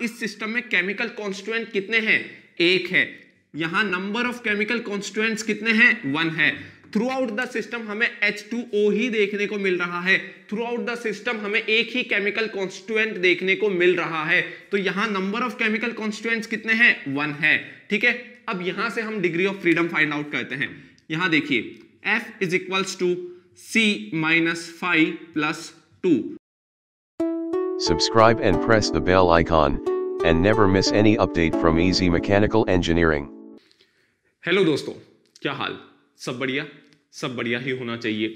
इस सिस्टम में chemical constituent कितने हैं, 1 है। यहां नंबर ऑफ केमिकल कॉन्स्टिट्यूएंट्स कितने हैं, 1 है। थ्रू आउट द सिस्टम हमें H2O ही देखने को मिल रहा है, थ्रू आउट द सिस्टम हमें एक ही केमिकल कॉन्स्टिट्यूएंट देखने को मिल रहा है, तो यहां नंबर ऑफ केमिकल कॉन्स्टिट्यूएंट्स कितने हैं, 1 है। ठीक है, अब यहां से हम degree of freedom find out करते हैं। यहां देखिए F is equals to C minus 5 plus 2। Subscribe and press the bell icon and never miss any update from Easy Mechanical Engineering. Hello दोस्तों, क्या हाल, सब बढ़िया, सब बढ़िया ही होना चाहिए।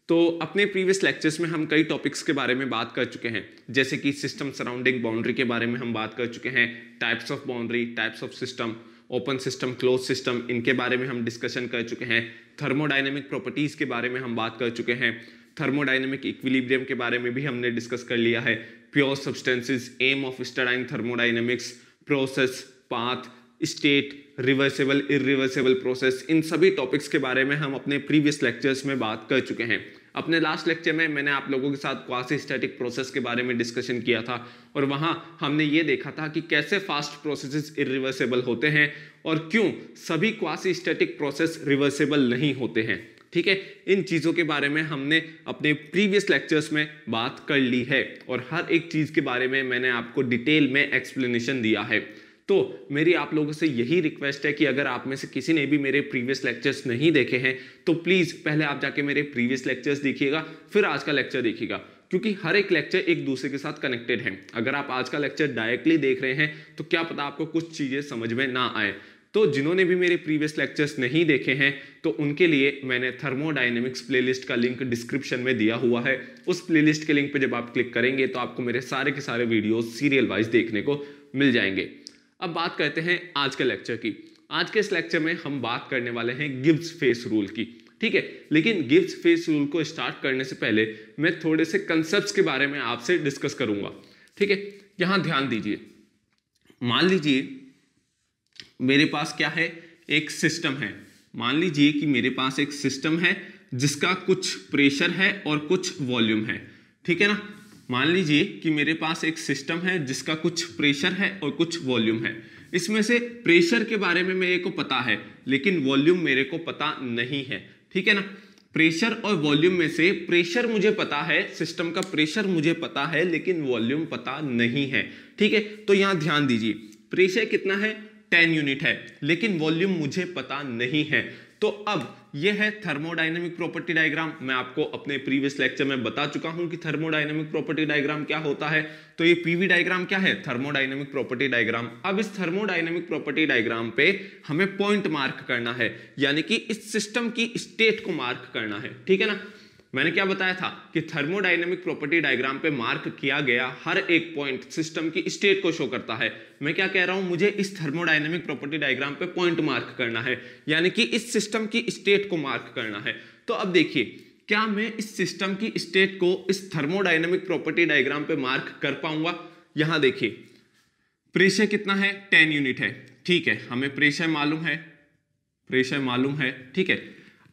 तो अपने प्रीवियस लेक्चर्स में हम कई टॉपिक्स के बारे में बात कर चुके हैं, जैसे कि सिस्टम सराउंडिंग बाउंड्री के बारे में हम बात कर चुके हैं, types of boundary, types of system, open system, close system, इनके बारे में हम डिस्कशन कर चुके हैं। थर्मोडायनेमिक प्रॉपर्टीज के बारे में हम बात कर चुके हैं, थर्मोडायनेमिक इक्विलिब्रियम के बारे में भी हमने डिस्कस कर लिया है, pure substances, aim of strain thermodynamics, process, path, state, reversible, irreversible process, इन सभी टॉपिक्स के बारे में हम अपने प्रीवियस लेक्चर्स में बात कर चुके हैं। अपने लास्ट लेक्चर में मैंने आप लोगों के साथ क्वासी स्टैटिक प्रोसेस के बारे में डिस्कशन किया था और वहां हमने ये देखा था कि कैसे फास्ट प्रोसेसेस इरिवर्सिबल होते हैं और क्यों सभी क्वासी स्टैटिक प्रोसेस रिवर्सिबल नहीं होते हैं। ठीक है, इन चीज़ों के बारे में हमने अपने प्रीवियस लेक्चर्स में बात कर ली है और हर एक चीज़ के बारे में मैंने आपको डिटेल में एक्सप्लेनेशन दिया है। तो मेरी आप लोगों से यही रिक्वेस्ट है कि अगर आप में से किसी ने भी मेरे प्रीवियस लेक्चर्स नहीं देखे हैं तो प्लीज़ पहले आप जाके मेरे प्रीवियस लेक्चर्स देखिएगा, फिर आज का लेक्चर देखिएगा, क्योंकि हर एक लेक्चर एक दूसरे के साथ कनेक्टेड है। अगर आप आज का लेक्चर डायरेक्टली देख रहे हैं तो क्या पता आपको कुछ चीज़ें समझ में ना आए। तो जिन्होंने भी मेरे प्रीवियस लेक्चर्स नहीं देखे हैं तो उनके लिए मैंने थर्मोडायनेमिक्स प्लेलिस्ट का लिंक डिस्क्रिप्शन में दिया हुआ है। उस प्लेलिस्ट के लिंक पे जब आप क्लिक करेंगे तो आपको मेरे सारे के सारे वीडियोस सीरियल वाइज देखने को मिल जाएंगे। अब बात करते हैं आज के लेक्चर की। आज के इस लेक्चर में हम बात करने वाले हैं गिब्स फेस रूल की। ठीक है, लेकिन गिब्स फेस रूल को स्टार्ट करने से पहले मैं थोड़े से कंसेप्ट्स के बारे में आपसे डिस्कस करूंगा। ठीक है, यहां ध्यान दीजिए। मान लीजिए मेरे पास क्या है, एक सिस्टम है। मान लीजिए कि मेरे पास एक सिस्टम है जिसका कुछ प्रेशर है और कुछ वॉल्यूम है। ठीक है ना, मान लीजिए कि मेरे पास एक सिस्टम है जिसका कुछ प्रेशर है और कुछ वॉल्यूम है। इसमें से प्रेशर के बारे में मेरे को पता है लेकिन वॉल्यूम मेरे को पता नहीं है। ठीक है ना, प्रेशर और वॉल्यूम में से प्रेशर मुझे पता है, सिस्टम का प्रेशर मुझे पता है लेकिन वॉल्यूम पता नहीं है। ठीक है, तो यहां ध्यान दीजिए, प्रेशर कितना है, 10 यूनिट है, लेकिन वॉल्यूम मुझे पता नहीं है। तो अब यह है थर्मोडायनेमिक प्रॉपर्टी डायग्राम। मैं आपको अपने प्रीवियस लेक्चर में बता चुका हूं कि थर्मोडायनेमिक प्रॉपर्टी डायग्राम क्या होता है। तो ये पीवी डायग्राम क्या है, थर्मोडायनेमिक प्रॉपर्टी डायग्राम। अब इस थर्मोडायनेमिक प्रॉपर्टी डायग्राम पे हमें पॉइंट मार्क करना है, यानी कि इस सिस्टम की स्टेट को मार्क करना है। ठीक है ना, मैंने क्या बताया था कि थर्मोडायनेमिक प्रॉपर्टी डायग्राम पे मार्क किया गया हर एक पॉइंट सिस्टम की स्टेट को शो करता है। मैं क्या कह रहा हूं, मुझे इस थर्मोडायनेमिक प्रॉपर्टी डायग्राम पे पॉइंट मार्क करना है, यानी कि इस सिस्टम की स्टेट को मार्क करना है। तो अब देखिए, क्या मैं इस सिस्टम की स्टेट को इस थर्मोडायनेमिक प्रॉपर्टी डायग्राम पे मार्क कर पाऊंगा। यहां देखिए, प्रेशर कितना है, 10 यूनिट है। ठीक है, हमें प्रेशर मालूम है, प्रेशर मालूम है। ठीक है,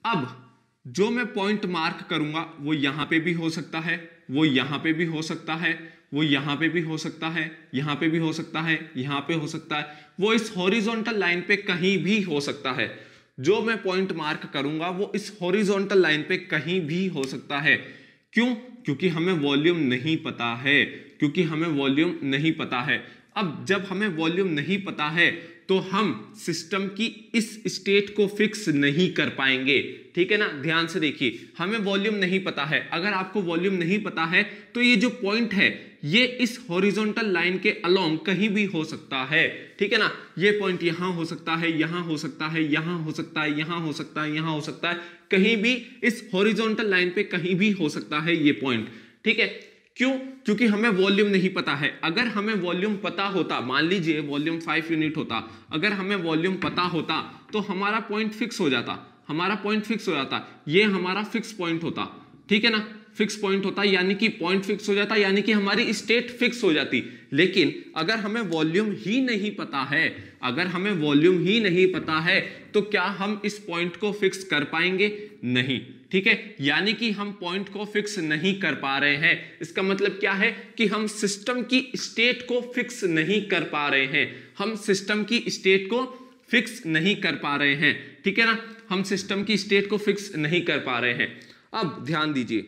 अब जो मैं पॉइंट मार्क करूंगा वो यहां पे भी हो सकता है, वो यहां पे भी हो सकता है, वो यहां पे भी हो सकता है, यहां पे भी हो सकता है, यहां पे हो सकता है, वो इस हॉरिजॉन्टल लाइन पे कहीं भी हो सकता है। जो मैं पॉइंट मार्क करूंगा वो इस हॉरिजॉन्टल लाइन पे कहीं भी हो सकता है। क्यों? क्योंकि हमें वॉल्यूम नहीं पता है, क्योंकि हमें वॉल्यूम नहीं पता है। अब जब हमें वॉल्यूम नहीं पता है तो हम सिस्टम की इस स्टेट को फिक्स नहीं कर पाएंगे। ठीक है ना, ध्यान से देखिए, हमें वॉल्यूम नहीं पता है। अगर आपको वॉल्यूम नहीं पता है तो ये जो पॉइंट है ये इस हॉरिजॉन्टल लाइन के अलोंग कहीं भी हो सकता है। ठीक है ना, ये पॉइंट यहां हो सकता है, यहां हो सकता है, यहां हो सकता है, यहां हो सकता है, यहां हो सकता है, कहीं भी इस हॉरिजॉन्टल लाइन पे कहीं भी हो सकता है ये पॉइंट। ठीक है, क्यों? क्योंकि हमें वॉल्यूम नहीं पता है। अगर हमें वॉल्यूम पता होता, मान लीजिए वॉल्यूम 5 यूनिट होता, अगर हमें वॉल्यूम पता होता तो हमारा पॉइंट फिक्स हो जाता, हमारा पॉइंट फिक्स हो जाता, ये हमारा फिक्स पॉइंट होता। ठीक है ना, फिक्स पॉइंट होता, यानी कि पॉइंट फिक्स हो जाता, यानी कि हमारी स्टेट फिक्स हो जाती। लेकिन अगर हमें वॉल्यूम ही नहीं पता है, अगर हमें वॉल्यूम ही नहीं पता है तो क्या हम इस पॉइंट को फिक्स कर पाएंगे? नहीं। ठीक है, यानी कि हम पॉइंट को फिक्स नहीं कर पा रहे हैं। इसका मतलब क्या है कि हम सिस्टम की स्टेट को फिक्स नहीं कर पा रहे हैं। हम सिस्टम की स्टेट को फिक्स नहीं कर पा रहे हैं। ठीक है ना, हम सिस्टम की स्टेट को फिक्स नहीं कर पा रहे हैं। अब ध्यान दीजिए,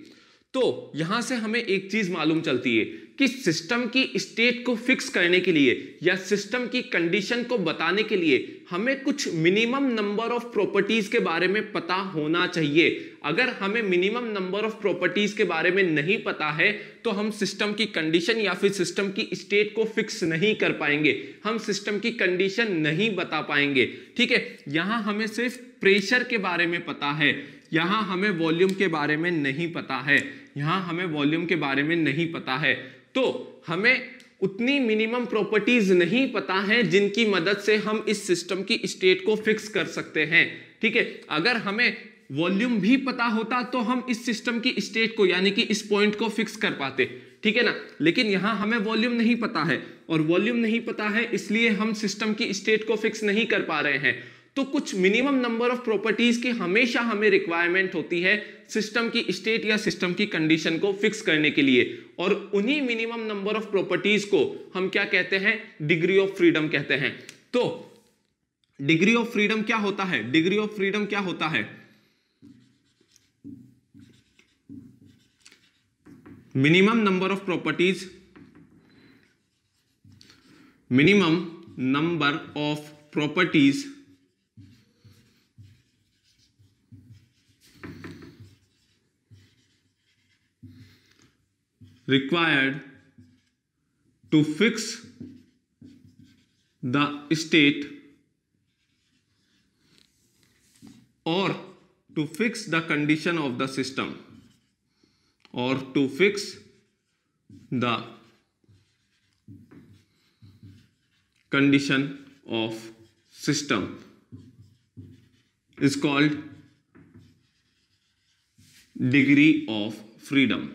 तो यहां से हमें एक चीज मालूम चलती है कि सिस्टम की स्टेट को फिक्स करने के लिए या सिस्टम की कंडीशन को बताने के लिए हमें कुछ मिनिमम नंबर ऑफ प्रॉपर्टीज के बारे में पता होना चाहिए। अगर हमें मिनिमम नंबर ऑफ प्रॉपर्टीज के बारे में नहीं पता है तो हम सिस्टम की कंडीशन या फिर सिस्टम की स्टेट को फिक्स नहीं कर पाएंगे, हम सिस्टम की कंडीशन नहीं बता पाएंगे। ठीक है, यहां हमें सिर्फ प्रेशर के बारे में पता है, यहां हमें वॉल्यूम के बारे में नहीं पता है, यहां हमें वॉल्यूम के बारे में नहीं पता है। तो हमें उतनी मिनिमम प्रॉपर्टीज नहीं पता है जिनकी मदद से हम इस सिस्टम की स्टेट को फिक्स कर सकते हैं। ठीक है, अगर हमें वॉल्यूम भी पता होता तो हम इस सिस्टम की स्टेट को यानी कि इस पॉइंट को फिक्स कर पाते। ठीक है ना, लेकिन यहां हमें वॉल्यूम नहीं पता है और वॉल्यूम नहीं पता है इसलिए हम सिस्टम की स्टेट को फिक्स नहीं कर पा रहे हैं। तो कुछ मिनिमम नंबर ऑफ प्रॉपर्टीज की हमेशा हमें रिक्वायरमेंट होती है सिस्टम की स्टेट या सिस्टम की कंडीशन को फिक्स करने के लिए, और उन्हीं मिनिमम नंबर ऑफ प्रॉपर्टीज को हम क्या कहते हैं? डिग्री ऑफ फ्रीडम कहते हैं। तो डिग्री ऑफ फ्रीडम क्या होता है? डिग्री ऑफ फ्रीडम क्या होता है? Minimum number of properties, minimum number of properties required to fix the state or to fix the condition of the system or to fix the condition of system is called degree of freedom.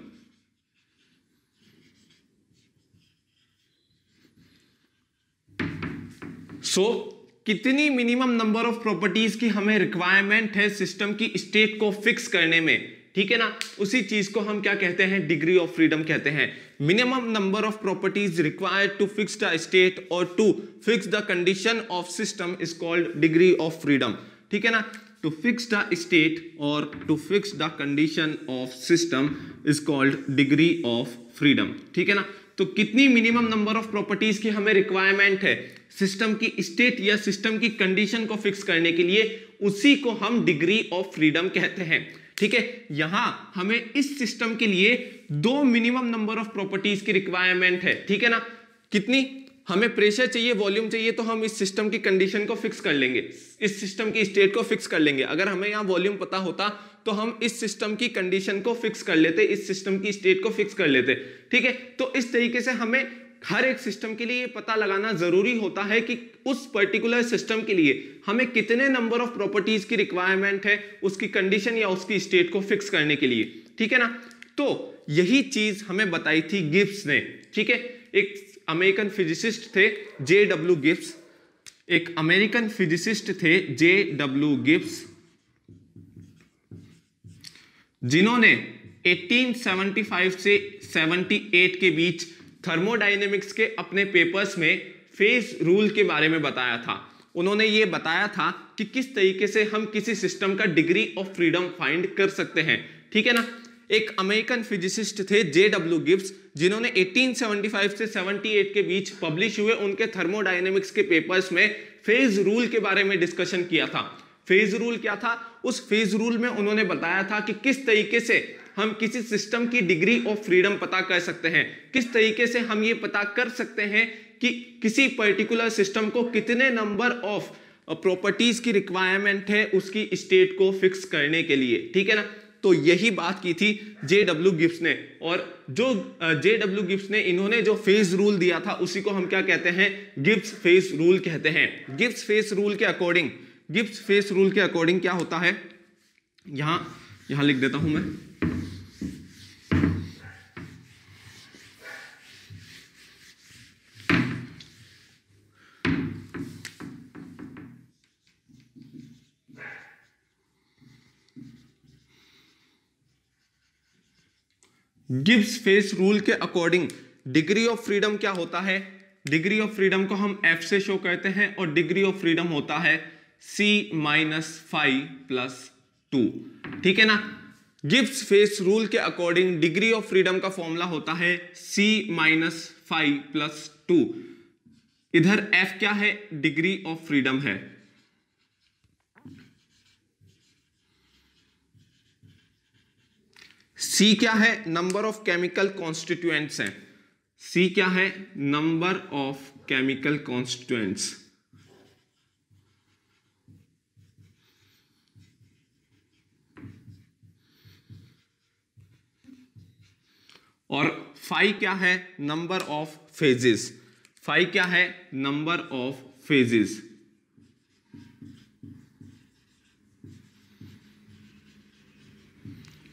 कितनी minimum number of properties की हमें requirement है system की state को fix करने में? ठीक है ना, उसी चीज को हम क्या कहते हैं? डिग्री ऑफ फ्रीडम कहते हैं। Minimum number of properties required to fix the state और to fix the condition of system is called degree of freedom. ठीक है ना, टू फिक्स द स्टेट और to fix the condition of system is called degree of freedom. ठीक है ना, तो कितनी मिनिमम नंबर ऑफ प्रॉपर्टीज की हमें रिक्वायरमेंट है सिस्टम की स्टेट या सिस्टम की कंडीशन को फिक्स करने के लिए, उसी को हम डिग्री ऑफ फ्रीडम कहते हैं। ठीक है, यहां हमें इस सिस्टम के लिए दो मिनिमम नंबर ऑफ प्रॉपर्टीज की रिक्वायरमेंट है। ठीक है ना, कितनी? हमें प्रेशर चाहिए, वॉल्यूम चाहिए, तो हम इस सिस्टम की कंडीशन को फिक्स कर लेंगे, इस सिस्टम की स्टेट को फिक्स कर लेंगे। अगर हमें यहाँ वॉल्यूम पता होता तो हम इस सिस्टम की कंडीशन को फिक्स कर लेते, इस सिस्टम की स्टेट को फिक्स कर लेते। ठीक है, तो इस तरीके से हमें हर एक सिस्टम के लिए पता लगाना जरूरी होता है कि उस पर्टिकुलर सिस्टम के लिए हमें कितने नंबर ऑफ प्रॉपर्टीज की रिक्वायरमेंट है उसकी कंडीशन या उसकी स्टेट को फिक्स करने के लिए। ठीक है ना, तो यही चीज हमें बताई थी गिब्स ने। ठीक है, एक अमेरिकन फिजिसिस्ट थे J.W. गिब्स, एक अमेरिकन फिजिसिस्ट थे J.W. गिब्स, जिन्होंने 1875 से 78 के बीच थर्मोडायनेमिक्स के अपने पेपर्स में फेज रूल के बारे में बताया था। उन्होंने ये बताया था कि किस तरीके से हम किसी सिस्टम का डिग्री ऑफ फ्रीडम फाइंड कर सकते हैं। ठीक है ना, एक अमेरिकन फिजिसिस्ट थे J.W. गिब्स, जिन्होंने 1875 से 78 के बीच पब्लिश हुए उनके थर्मोडायनेमिक्स के पेपर्स में फेज रूल के बारे में डिस्कशन किया था। फेज रूल क्या था? उस फेज रूल में उन्होंने बताया था कि किस तरीके से हम किसी सिस्टम की डिग्री ऑफ फ्रीडम पता कर सकते हैं, किस तरीके से हम ये पता कर सकते हैं कि किसी पर्टिकुलर सिस्टम को कितने नंबर ऑफ प्रॉपर्टीज की रिक्वायरमेंट है उसकी स्टेट को फिक्स करने के लिए। ठीक है ना, तो यही बात की थी J.W. गिब्स ने, और जो J.W. गिब्स ने इन्होंने जो फेज रूल दिया था उसी को हम क्या कहते हैं? गिब्स फेज रूल कहते हैं। गिब्स फेज रूल के अकॉर्डिंग, गिब्स फेज रूल के अकॉर्डिंग क्या होता है, यहां लिख देता हूं मैं। गिब्स फेस रूल के अकॉर्डिंग डिग्री ऑफ फ्रीडम क्या होता है? डिग्री ऑफ फ्रीडम को हम F से शो करते हैं और डिग्री ऑफ फ्रीडम होता है C माइनस 5 प्लस 2। ठीक है ना? गिब्स फेस रूल के अकॉर्डिंग डिग्री ऑफ फ्रीडम का फॉर्मूला होता है C माइनस 5 प्लस 2। इधर F क्या है? डिग्री ऑफ फ्रीडम है। C क्या है? नंबर ऑफ केमिकल कॉन्स्टिट्यूएंट्स हैं। C क्या है? Number of chemical constituents. और phi क्या है? Number of phases. phi क्या है? Number of phases.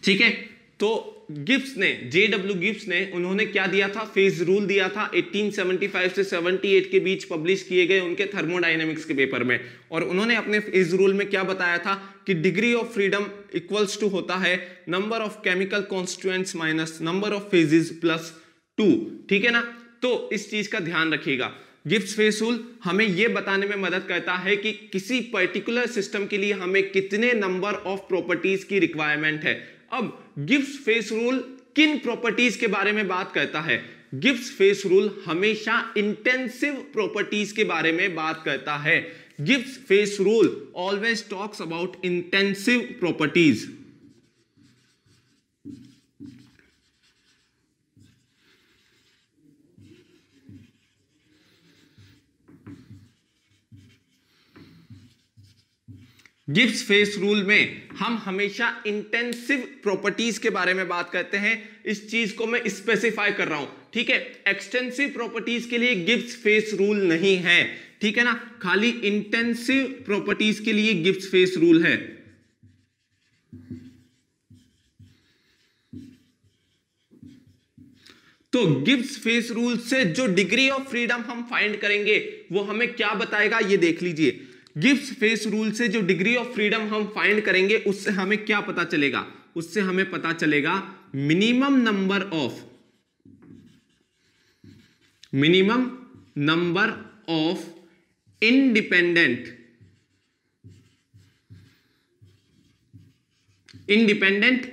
ठीक है, तो गिब्स ने, JW गिब्स ने, उन्होंने क्या दिया था? फेज रूल दिया था 1875 से 78 के बीच पब्लिश किए गए उनके थर्मोडायनेमिक्स के पेपर में। और उन्होंने अपने फेज रूल में क्या बताया था कि degree of freedom equals to होता है number of chemical constituents minus number of phases plus 2। ठीक है ना? तो इस चीज का ध्यान रखिएगा। गिब्स फेस रूल हमें यह बताने में मदद करता है कि किसी पर्टिकुलर सिस्टम के लिए हमें कितने नंबर ऑफ प्रॉपर्टीज की रिक्वायरमेंट है। अब गिब्स फेस रूल किन प्रॉपर्टीज के बारे में बात करता है? गिब्स फेस रूल हमेशा इंटेंसिव प्रॉपर्टीज के बारे में बात करता है। Gibbs face rule always talks about intensive properties. Gibbs face rule में हम हमेशा इंटेंसिव प्रॉपर्टीज के बारे में बात करते हैं। इस चीज को मैं स्पेसिफाई कर रहा हूं। ठीक है, एक्सटेंसिव प्रॉपर्टीज के लिए गिब्स फेस रूल नहीं है। ठीक है ना? खाली इंटेंसिव प्रॉपर्टीज के लिए गिब्स फेस रूल है। तो गिब्स फेस रूल से जो डिग्री ऑफ फ्रीडम हम फाइंड करेंगे वो हमें क्या बताएगा, ये देख लीजिए। गिब्स फेस रूल से जो डिग्री ऑफ फ्रीडम हम फाइंड करेंगे उससे हमें क्या पता चलेगा? उससे हमें पता चलेगा minimum number of independent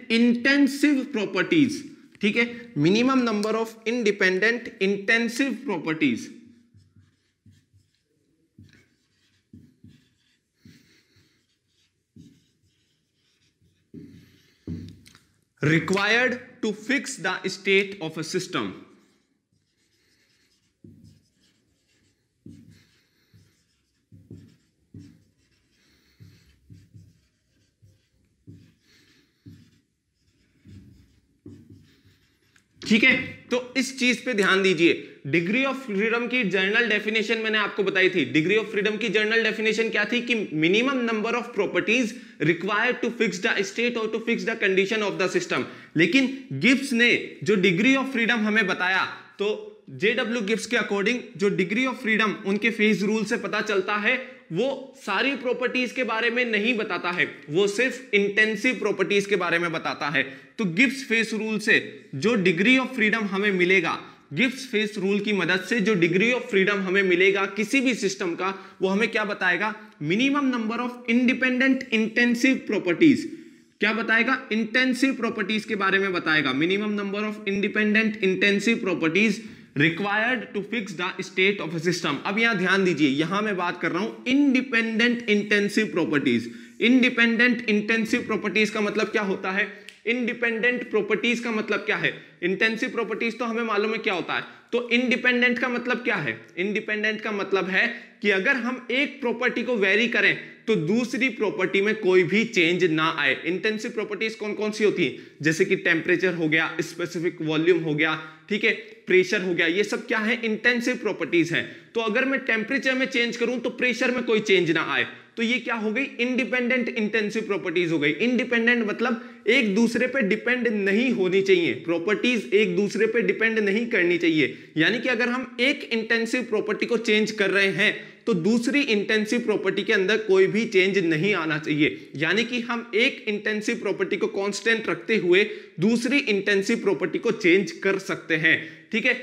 intensive properties. ठीक है, minimum number of independent intensive properties. required to fix the state of a system। ठीक है, तो इस चीज पे ध्यान दीजिए। डिग्री ऑफ फ्रीडम की जर्नल डेफिनेशन मैंने आपको बताई थी। डिग्री ऑफ फ्रीडम की जर्नल डेफिनेशन क्या थी? कि minimum number of properties required to fix the state और to fix the condition of the system. लेकिन गिब्स ने जो डिग्री ऑफ फ्रीडम हमें बताया, तो JW गिब्स के अकॉर्डिंग जो डिग्री ऑफ फ्रीडम उनके फेज रूल से पता चलता है वो सारी प्रॉपर्टीज के बारे में नहीं बताता है, वो सिर्फ इंटेंसिव प्रॉपर्टीज के बारे में बताता है। तो गिब्स फेस रूल से जो डिग्री ऑफ फ्रीडम हमें मिलेगा, गिब्स फेस रूल की मदद से जो डिग्री ऑफ फ्रीडम हमें मिलेगा किसी भी सिस्टम का, वो हमें क्या बताएगा? Minimum number of independent intensive properties. क्या बताएगा? इंटेंसिव प्रॉपर्टीज के बारे में बताएगा। Minimum number of independent intensive properties required to fix the state of a system. अब यहां ध्यान दीजिए, यहां मैं बात कर रहा हूं independent intensive properties. Independent intensive properties का मतलब क्या होता है? इंडिपेंडेंट प्रॉपर्टीज का मतलब क्या है? इंटेंसिव प्रॉपर्टीज तो हमें मालूम है क्या होता है। तो इंडिपेंडेंट का मतलब क्या है? इंडिपेंडेंट का मतलब है कि अगर हम एक प्रॉपर्टी को वेरी करें तो दूसरी प्रॉपर्टी में कोई भी चेंज ना आए। इंटेंसिव प्रॉपर्टीज कौन कौन सी होती हैं? जैसे कि टेम्परेचर हो गया, स्पेसिफिक वॉल्यूम हो गया, ठीक है, प्रेशर हो गया, ये सब क्या है? इंटेंसिव प्रॉपर्टीज है। तो अगर मैं टेम्परेचर में चेंज करूं तो प्रेशर में कोई चेंज ना आए, तो ये क्या हो गई? इंडिपेंडेंट इंटेंसिव प्रॉपर्टीज हो गई। इंडिपेंडेंट मतलब एक दूसरे पे डिपेंड नहीं होनी चाहिए, प्रॉपर्टी प्रॉपर्टीज एक दूसरे पे डिपेंड नहीं करनी चाहिए। यानी कि अगर हम एक इंटेंसिव प्रॉपर्टी को चेंज कर रहे हैं तो दूसरी इंटेंसिव प्रॉपर्टी के अंदर कोई भी चेंज नहीं आना चाहिए। यानी कि हम एक इंटेंसिव प्रॉपर्टी को कांस्टेंट रखते हुए दूसरी इंटेंसिव प्रॉपर्टी को चेंज कर सकते हैं। ठीक है,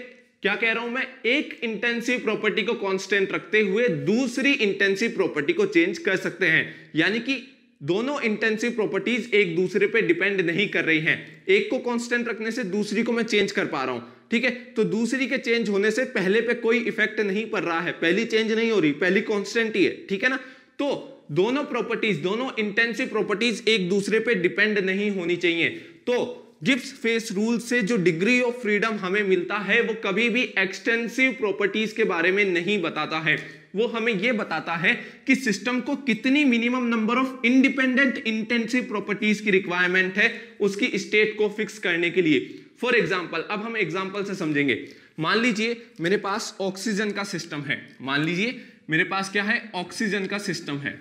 क्या कह रहा हूं मैं, एक इंटेंसिव प्रॉपर्टी को कांस्टेंट रखते हुए दूसरी इंटेंसिव प्रॉपर्टी को चेंज कर सकते हैं। यानी कि दोनों इंटेंसिव प्रॉपर्टीज एक दूसरे पे डिपेंड नहीं कर रही हैं। एक को कांस्टेंट रखने से दूसरी को मैं चेंज कर पा रहा हूं। ठीक है, तो दूसरी के चेंज होने से पहले पे कोई इफेक्ट नहीं पड़ रहा है, पहली चेंज नहीं हो रही, पहली कांस्टेंट ही है। ठीक है ना, तो दोनों प्रॉपर्टीज, दोनों इंटेंसिव प्रॉपर्टीज एक दूसरे पे डिपेंड नहीं होनी चाहिए। तो गिब्स फेस रूल से जो डिग्री ऑफ फ्रीडम हमें मिलता है वो कभी भी एक्सटेंसिव प्रॉपर्टीज के बारे में नहीं बताता है, वो हमें यह बताता है कि सिस्टम को कितनी minimum number of independent intensive properties की रिक्वायरमेंट है उसकी स्टेट को फिक्स करने के लिए। फॉर एग्जाम्पल, अब हम एग्जाम्पल से समझेंगे। मान लीजिए मेरे पास ऑक्सीजन का सिस्टम है, मान लीजिए मेरे पास क्या है, ऑक्सीजन का सिस्टम है,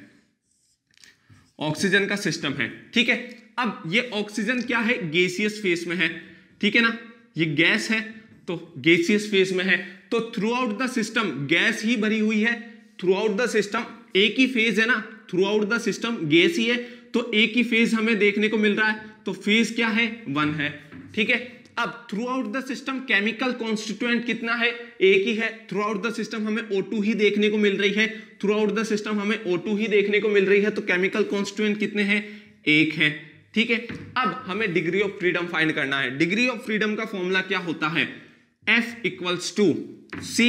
ऑक्सीजन का सिस्टम है। ठीक है, अब ये ऑक्सीजन क्या है, गैसियस फेस में है। ठीक है ना, ये गैस है तो गैसियस फेस में है, तो throughout the system gas ही भरी हुई है। थ्रू आउट द सिस्टम एक ही फेज है ना, throughout the system gas ही है, तो एक ही फेज हमें देखने को मिल रहा है, तो फेज क्या है, 1 है। ठीक है, अब through out the system chemical constituent कितना है, एक ही है। थ्रू आउट द सिस्टम हमें O2 ही देखने को मिल रही है, थ्रू आउट द सिस्टम हमें O2 ही देखने को मिल रही है, तो केमिकल कॉन्स्टिट्यूएंट कितने हैं, 1 है। ठीक है, अब हमें डिग्री ऑफ फ्रीडम फाइंड करना है। डिग्री ऑफ फ्रीडम का फॉर्मूला क्या होता है, F equals to C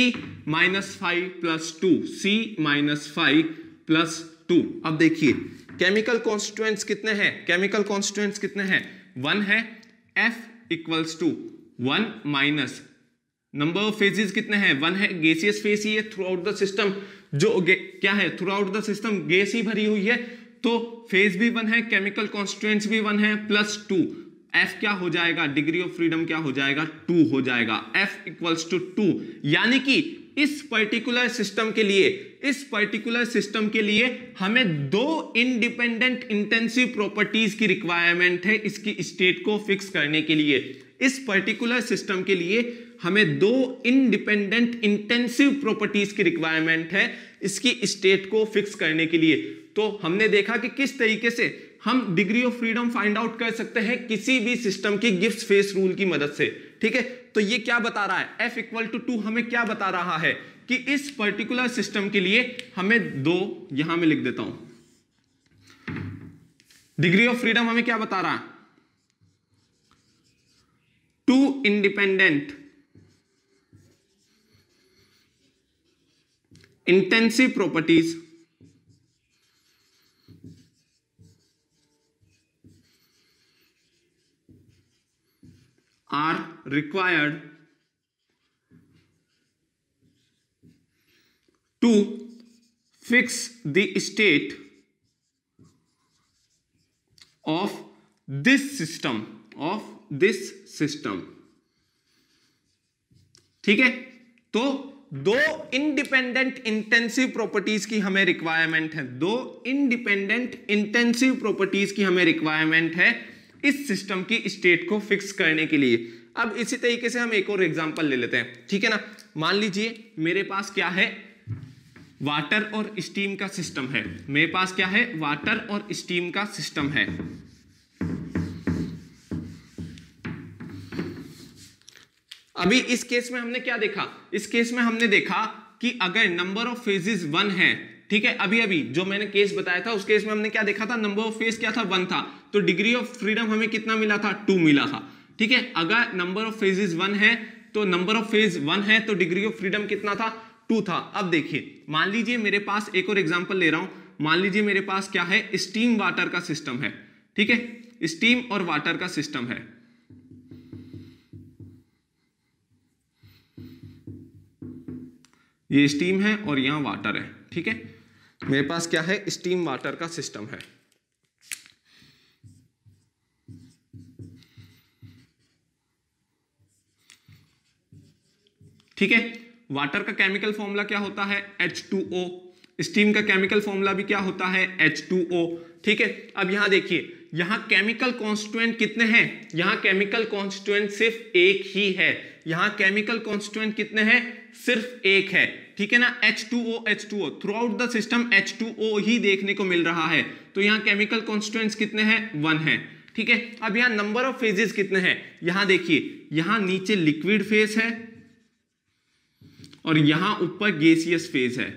minus 5 plus 2, C minus 5 plus 2। अब देखिए केमिकल कॉन्स्टिट्यूएंट्स कितने हैं, केमिकल कॉन्स्टिट्यूएंट्स कितने हैं, 1 है। F equals to 1 minus number of phases कितने हैं, 1 है, गैसियस फेस ही है। थ्रू आउट द सिस्टम जो क्या है, throughout the system gas ही भरी हुई है, तो फेज भी 1 है, केमिकल कॉन्स्टिट्यूएंट्स भी 1 है, प्लस 2। F क्या हो जाएगा, डिग्री ऑफ फ्रीडम क्या हो जाएगा, 2 हो जाएगा। F इक्वल्स टू 2, यानी कि इस पर्टिकुलर सिस्टम के लिए, इस पर्टिकुलर सिस्टम के लिए हमें 2 इंडिपेंडेंट इंटेंसिव प्रॉपर्टीज की रिक्वायरमेंट है इसकी स्टेट को फिक्स करने के लिए। इस पर्टिकुलर सिस्टम के लिए हमें 2 इंडिपेंडेंट इंटेंसिव प्रॉपर्टीज की रिक्वायरमेंट है इसकी स्टेट को फिक्स करने के लिए। तो हमने देखा कि किस तरीके से हम degree of freedom find out कर सकते हैं किसी भी सिस्टम की गिब्स फेस रूल की मदद से। ठीक है, तो ये क्या बता रहा है, F इक्वल टू 2 हमें क्या बता रहा है कि इस पर्टिकुलर सिस्टम के लिए हमें 2, यहां मैं लिख देता हूं, डिग्री ऑफ फ्रीडम हमें क्या बता रहा है, 2 independent intensive properties are required to fix the state of this system, ठीक है, तो 2 इंडिपेंडेंट इंटेंसिव प्रॉपर्टीज की हमें रिक्वायरमेंट है, 2 इंडिपेंडेंट इंटेंसिव प्रॉपर्टीज की हमें रिक्वायरमेंट है इस सिस्टम की स्टेट को फिक्स करने के लिए। अब इसी तरीके से हम एक और एग्जांपल ले लेते हैं। ठीक है ना, मान लीजिए मेरे पास क्या है, वाटर और स्टीम का सिस्टम है, मेरे पास क्या है, वाटर और स्टीम का सिस्टम है। अभी इस केस में हमने क्या देखा, इस केस में हमने देखा कि अगर नंबर ऑफ फेजेस 1 है, ठीक है, अभी जो मैंने केस बताया था उस केस में हमने क्या देखा था, नंबर ऑफ फेज क्या था, 1 था, तो डिग्री ऑफ फ्रीडम हमें कितना मिला था, 2 मिला था। ठीक है, अगर नंबर ऑफ फेजेस 1 है तो नंबर ऑफ फेज 1 है तो डिग्री ऑफ फ्रीडम कितना था, 2 था। अब देखिए मान लीजिए मेरे पास एक और एग्जांपल ले रहा हूं, मान लीजिए मेरे पास क्या है, स्टीम वाटर का सिस्टम है। ठीक है, स्टीम और वाटर का सिस्टम है। ये स्टीम है और यहां वाटर है। ठीक है, मेरे पास क्या है, स्टीम वाटर का सिस्टम है। ठीक है, वाटर का केमिकल फॉर्मूला क्या होता है, H2O। स्टीम का केमिकल फॉर्मूला भी क्या होता है, H2O। ठीक है, अब यहां देखिए यहां केमिकल कॉन्स्टिट्यूएंट कितने हैं, यहां केमिकल कॉन्स्टिट्यूएंट सिर्फ एक ही है, यहां केमिकल कॉन्स्टिट्यूएंट कितने हैं, सिर्फ एक है, ठीक है ना। H2O through out the system H2O ही देखने को मिल रहा है, तो यहां केमिकल कॉन्स्टिट्यूएंट्स कितने हैं, 1 है, ठीक है। अब यहां नंबर ऑफ फेजेस कितने हैं, यहां देखिए, यहां नीचे लिक्विड फेज है और यहां ऊपर गैसियस फेज है,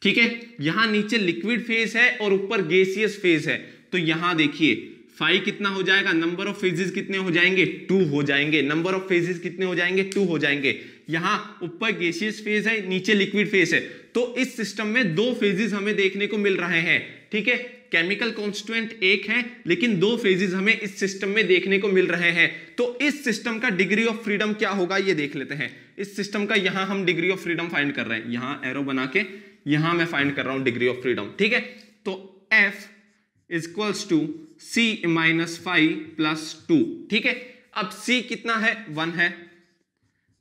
ठीक है। यहां नीचे लिक्विड फेज है और ऊपर गैसियस फेज है, तो यहां देखिए फाई कितना हो जाएगा, नंबर ऑफ फेजेस कितने हो जाएंगे, 2 हो जाएंगे, नंबर ऑफ फेजेस कितने हो जाएंगे, 2 हो जाएंगे। यहां ऊपर गैसियस फेज है, नीचे लिक्विड फेज है, तो इस सिस्टम में 2 फेजेस हमें देखने को मिल रहे हैं, ठीक है। केमिकल कॉन्स्टिट्यूएंट एक है लेकिन 2 फेजेस हमें इस सिस्टम में देखने को मिल रहे हैं, तो इस सिस्टम का डिग्री ऑफ फ्रीडम क्या होगा ये देख लेते हैं। इस सिस्टम का यहां हम डिग्री ऑफ फ्रीडम फाइंड कर रहे हैं, यहां एरो बना के यहां मैं फाइंड कर रहा हूं डिग्री ऑफ फ्रीडम, ठीक है। तो F equals to C minus 5 plus 2, ठीक है। अब C कितना है, 1 है,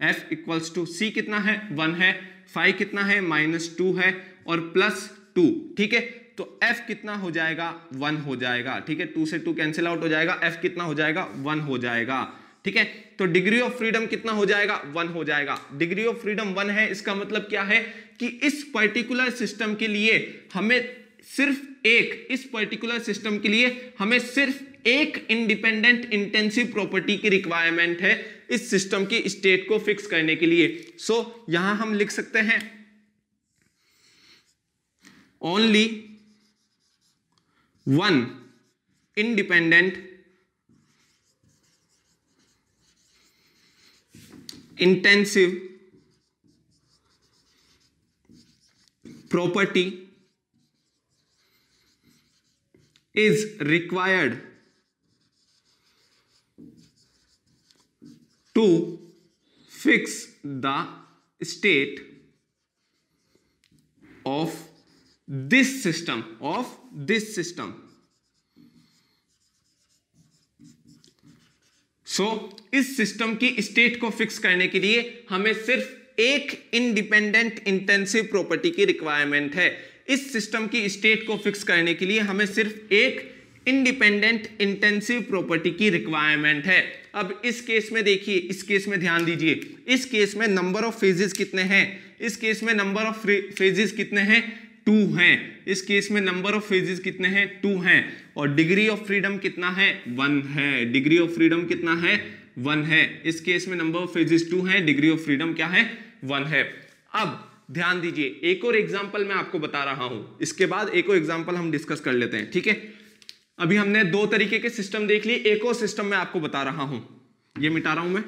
F इक्वल्स टू C कितना है, 1 है, 5 कितना है, -2 है और प्लस 2, ठीक है। तो F कितना हो जाएगा, 1 हो जाएगा, ठीक है। 2 से 2 कैंसिल आउट हो जाएगा, F कितना हो जाएगा, 1 हो जाएगा, ठीक है। तो डिग्री ऑफ फ्रीडम कितना हो जाएगा, 1 हो जाएगा। डिग्री ऑफ फ्रीडम 1 है, इसका मतलब क्या है कि इस पर्टिकुलर सिस्टम के लिए हमें सिर्फ एक, इस पर्टिकुलर सिस्टम के लिए हमें सिर्फ एक इंडिपेंडेंट इंटेंसिव प्रॉपर्टी की रिक्वायरमेंट है इस सिस्टम की स्टेट को फिक्स करने के लिए। सो यहां हम लिख सकते हैं only one independent intensive property is required to fix the state of this system, इस सिस्टम की स्टेट को फिक्स करने के लिए हमें सिर्फ एक इंडिपेंडेंट इंटेंसिव प्रॉपर्टी की रिक्वायरमेंट है। इस सिस्टम की स्टेट को फिक्स करने के लिए हमें सिर्फ एक इंडिपेंडेंट इंटेंसिव प्रॉपर्टी की रिक्वायरमेंट है। अब इस केस में देखिए, इस केस में ध्यान दीजिए, इस केस में नंबर ऑफ फेजेस कितने हैं, इस केस में नंबर ऑफ फेजेस कितने हैं, 2 हैं। इस केस में नंबर ऑफ फेजेस कितने हैं, 2 हैं। और डिग्री ऑफ फ्रीडम कितना है, 1 है। डिग्री ऑफ फ्रीडम कितना है, 1 है। इस केस में नंबर ऑफ फेजेस 2 हैं, डिग्री ऑफ फ्रीडम क्या है, 1 है। अब ध्यान दीजिए, एक और एग्जांपल मैं आपको बता रहा हूं, इसके बाद एक और एग्जांपल हम डिस्कस कर लेते हैं, ठीक है। अभी हमने 2 तरीके के सिस्टम देख लिए, एक और सिस्टम मैं आपको बता रहा हूं, ये मिटा रहा हूं मैं।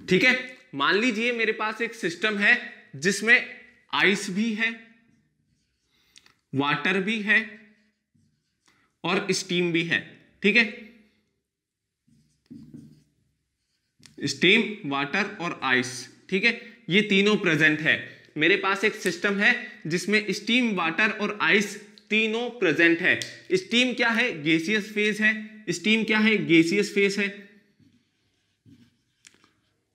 ठीक है, मान लीजिए मेरे पास एक सिस्टम है जिसमें आइस भी है, वाटर भी है और स्टीम भी है, ठीक है। स्टीम, वाटर और आइस, ठीक है, ये तीनों प्रेजेंट है। मेरे पास एक सिस्टम है जिसमें स्टीम, वाटर और आइस तीनों प्रेजेंट है। स्टीम क्या है, गैसियस फेज है। स्टीम क्या है, गैसियस फेज है।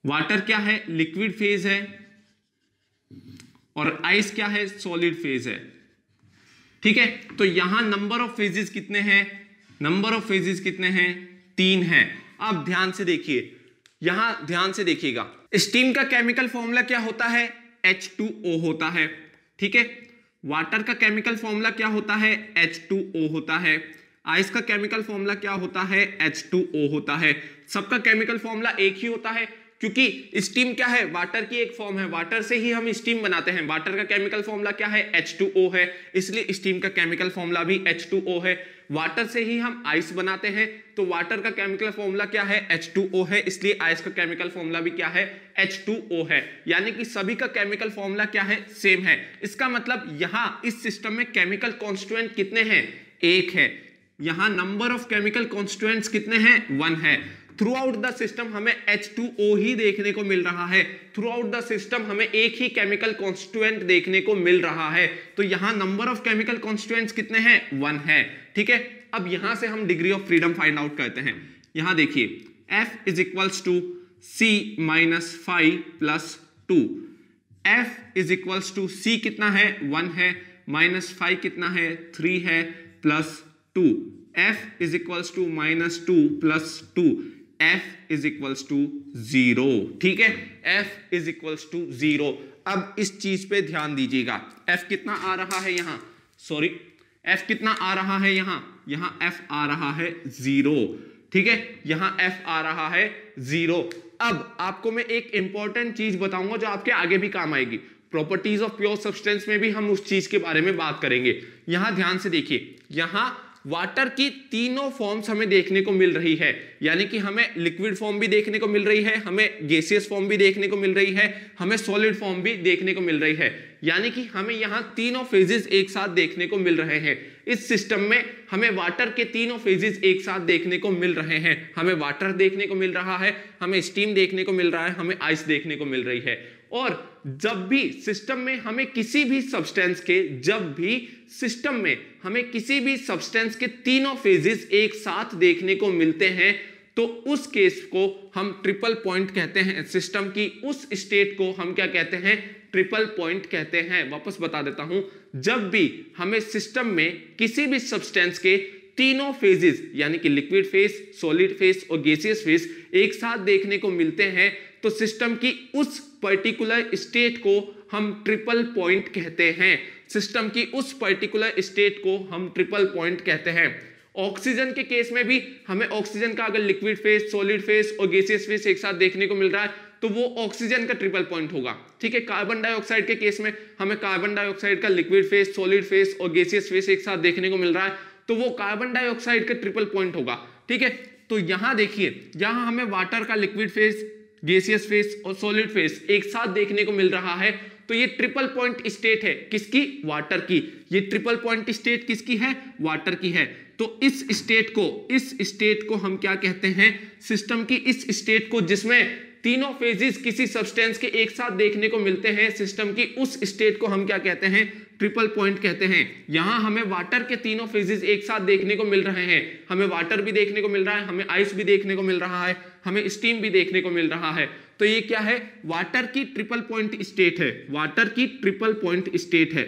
वाटर क्या है, लिक्विड फेज है। और आइस क्या है, सॉलिड फेज है, ठीक है। तो यहां नंबर ऑफ फेजेस कितने हैं, नंबर ऑफ फेजेस कितने हैं, 3 हैं। अब ध्यान से देखिए, यहां ध्यान से देखिएगा, स्टीम का केमिकल फॉर्मूला क्या होता है, H2O होता है, ठीक है। वाटर का केमिकल फॉर्मूला क्या होता है, H2O होता है। आइस का केमिकल फॉर्मूला क्या होता है, H2O होता है। सबका केमिकल फॉर्मूला एक ही होता है, क्योंकि स्टीम क्या है, वाटर की एक फॉर्म है, वाटर से ही हम स्टीम बनाते हैं। वाटर का केमिकल फॉर्मूला क्या है, H2O है, इसलिए स्टीम का केमिकल फॉर्मूला भी H2O है। वाटर से ही हम आइस बनाते हैं, तो वाटर का केमिकल फॉर्मूला क्या है, H2O है, इसलिए आइस का केमिकल फॉर्मूला भी क्या है, H2O है। यानी कि सभी का केमिकल फॉर्मूला क्या है, सेम है। इसका मतलब यहां इस सिस्टम में केमिकल कॉन्स्टिट्यूएंट कितने हैं, 1 है। यहां नंबर ऑफ केमिकल कॉन्स्टिट्यूएंट्स कितने हैं, 1 है। थ्रू आउट द सिस्टम हमें H2O ही देखने को मिल रहा है, थ्रू आउट द सिस्टम हमें एक ही केमिकल कॉन्स्टिट्यूएंट देखने को मिल रहा है। तो यहां नंबर ऑफ केमिकल कॉन्स्टिट्यूएंट्स कितने हैं? 1 है। ठीक है, अब यहां से हम degree of freedom find out करते हैं। यहां देखिए F is equals to C minus 5 plus 2। F is equals to C कितना है? 1 है, माइनस 5 कितना है? 3 है, plus 2। F is equals to minus 2 plus 2। F is equals to 0। ठीक है, F इज इक्वल्स टू 0। अब इस चीज पे ध्यान दीजिएगा, F कितना आ रहा है यहां? सॉरी, F कितना आ रहा है यहां? यहां F आ रहा है 0। ठीक है, यहां F आ रहा है 0। अब आपको मैं एक इंपॉर्टेंट चीज बताऊंगा जो आपके आगे भी काम आएगी। प्रॉपर्टीज ऑफ प्योर सब्सटेंस में भी हम उस चीज के बारे में बात करेंगे। यहां ध्यान से देखिए, यहां वाटर की तीनों फॉर्म्स हमें देखने को मिल रही है, यानी कि हमें लिक्विड फॉर्म भी देखने को मिल रही है, हमें गैसियस फॉर्म भी देखने को मिल रही है, हमें सॉलिड फॉर्म भी देखने को मिल रही है, यानी कि हमें यहां तीनों फेजेस एक साथ देखने को मिल रहे हैं। इस सिस्टम में हमें वाटर के तीनों फेजेस एक साथ देखने को मिल रहे हैं। हमें वाटर देखने को मिल रहा है, हमें स्टीम देखने को मिल रहा है, हमें आइस देखने को मिल रही है। और जब भी सिस्टम में हमें किसी भी सब्सटेंस के तीनों फेजेस एक साथ देखने को मिलते हैं तो उस केस को हम ट्रिपल पॉइंट कहते हैं। सिस्टम की उस स्टेट को हम क्या कहते हैं? ट्रिपल पॉइंट कहते हैं। वापस बता देता हूं, जब भी हमें सिस्टम में किसी भी सब्सटेंस के तीनों फेजेस यानी कि लिक्विड फेज, सॉलिड फेज और गैसियस फेज एक साथ देखने को मिलते हैं तो सिस्टम की उस पर्टिकुलर स्टेट को हम ट्रिपल पॉइंट कहते हैं। सिस्टम की उस पर्टिकुलर स्टेट को हम ट्रिपल पॉइंट कहते हैं। ऑक्सीजन के केस में भी हमें ऑक्सीजन का अगर लिक्विड फेज, सॉलिड फेज और गैसियस फेज एक साथ देखने को मिल रहा है तो वो ऑक्सीजन का ट्रिपल पॉइंट होगा। ठीक है, कार्बन डाइऑक्साइड के केस में हमें कार्बन डाइऑक्साइड का लिक्विड फेज, सॉलिड फेज और गैसियस फेज एक साथ देखने को मिल रहा है तो वो कार्बन डाइऑक्साइड का ट्रिपल पॉइंट होगा। ठीक है, तो यहां देखिए, यहां हमें वाटर का लिक्विड फेज, गैसियस फेज और सॉलिड फेज एक साथ देखने को मिल रहा है तो ये ट्रिपल पॉइंट स्टेट है। किसकी? वाटर की। ये ट्रिपल पॉइंट स्टेट किसकी है? वाटर की है। तो इस स्टेट को हम क्या कहते हैं? सिस्टम की इस स्टेट को जिसमें तीनों फेजेस किसी सब्सटेंस के एक साथ देखने को मिलते हैं, सिस्टम की उस स्टेट को हम क्या कहते हैं? ट्रिपल पॉइंट कहते हैं। यहां हमें वाटर के तीनों फेजेस एक साथ देखने को मिल रहे हैं। हमें वाटर भी देखने को मिल रहा है, हमें आइस भी देखने को मिल रहा है, हमें स्टीम भी देखने को मिल रहा है। तो ये क्या है? वाटर की ट्रिपल पॉइंट स्टेट है। वाटर की ट्रिपल पॉइंट स्टेट है।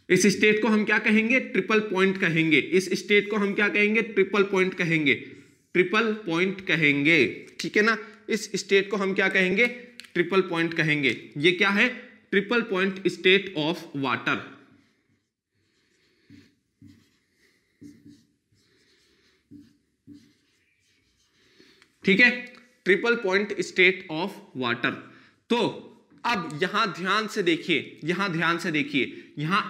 इस स्टेट को हम क्या कहेंगे? ट्रिपल पॉइंट कहेंगे। इस स्टेट को हम क्या कहेंगे? ट्रिपल पॉइंट कहेंगे। ट्रिपल पॉइंट कहेंगे। ठीक है ना, इस स्टेट को हम क्या कहेंगे? ट्रिपल पॉइंट कहेंगे। ये क्या है? Triple point state of water. ठीक है, triple point state of water. तो अब यहां ध्यान से देखिए, यहां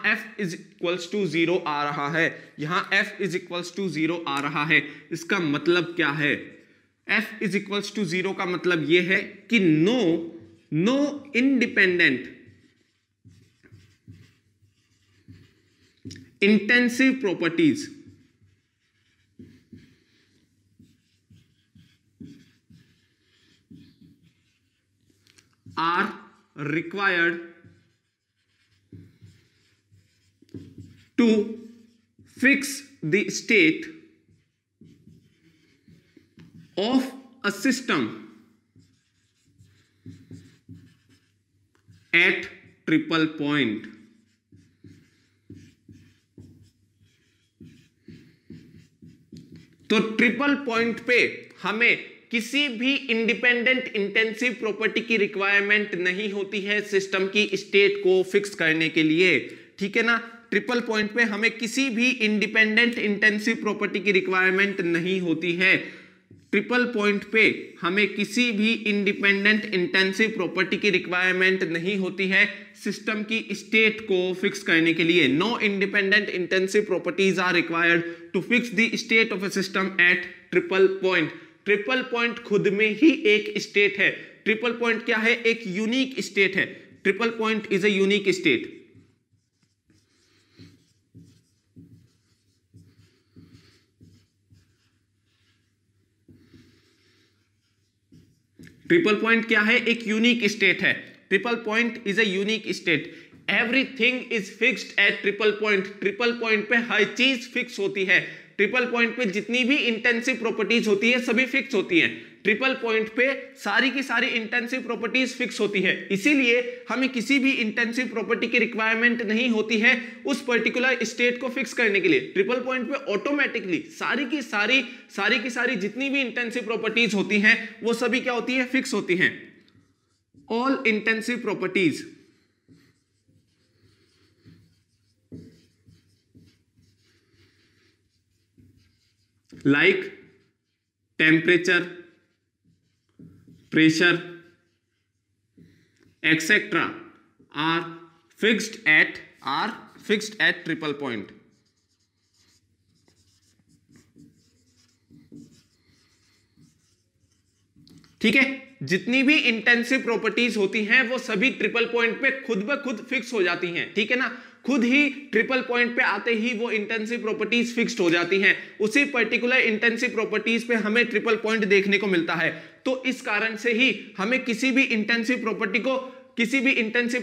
F इज इक्वल्स टू 0 आ रहा है, यहां F इज इक्वल्स टू 0 आ रहा है। इसका मतलब क्या है? F इज इक्वल्स टू 0 का मतलब यह है कि no independent intensive properties are required to fix the state of a system at triple point. तो ट्रिपल पॉइंट पे हमें किसी भी इंडिपेंडेंट इंटेंसिव प्रॉपर्टी की रिक्वायरमेंट नहीं होती है सिस्टम की स्टेट को फिक्स करने के लिए। ठीक है ना, ट्रिपल पॉइंट पे हमें किसी भी इंडिपेंडेंट इंटेंसिव प्रॉपर्टी की रिक्वायरमेंट नहीं होती है। ट्रिपल पॉइंट पे हमें किसी भी इंडिपेंडेंट इंटेंसिव प्रॉपर्टी की रिक्वायरमेंट नहीं होती है सिस्टम की स्टेट को फिक्स करने के लिए। No independent intensive properties are required to fix the state of a system at triple point. Triple point खुद में ही एक स्टेट है। ट्रिपल पॉइंट क्या है? एक यूनिक स्टेट है। Triple point is a unique state. Triple point क्या है? एक यूनिक स्टेट है। Triple point is a unique state. Everything is fixed at triple point. Triple point पे हर चीज फिक्स होती है। ट्रिपल पॉइंट पे जितनी भी इंटेंसिव प्रॉपर्टीज होती है सभी फिक्स होती हैं। ट्रिपल पॉइंट पे सारी की सारी इंटेंसिव प्रॉपर्टीज फिक्स होती है, इसीलिए हमें किसी भी इंटेंसिव प्रॉपर्टी की रिक्वायरमेंट नहीं होती है उस पर्टिकुलर स्टेट को फिक्स करने के लिए। ट्रिपल पॉइंट पे ऑटोमेटिकली सारी की सारी जितनी भी इंटेंसिव प्रॉपर्टीज होती हैं वो सभी क्या होती है? फिक्स होती हैं। All intensive properties like temperature, pressure, etc. are fixed at triple point. ठीक है, जितनी भी इंटेंसिव प्रॉपर्टीज होती हैं वो सभी ट्रिपल पॉइंट पे खुद ब खुद फिक्स हो जाती हैं। ठीक है ना, खुद ही ट्रिपल पॉइंट पे आते ही वो इंटेंसिव प्रॉपर्टीज फिक्स्ड हो जाती हैं। उसी पर्टिकुलर इंटेंसिव प्रॉपर्टीज पे हमें ट्रिपल पॉइंट देखने को मिलता है। तो इस कारण से ही हमें किसी भी इंटेंसिव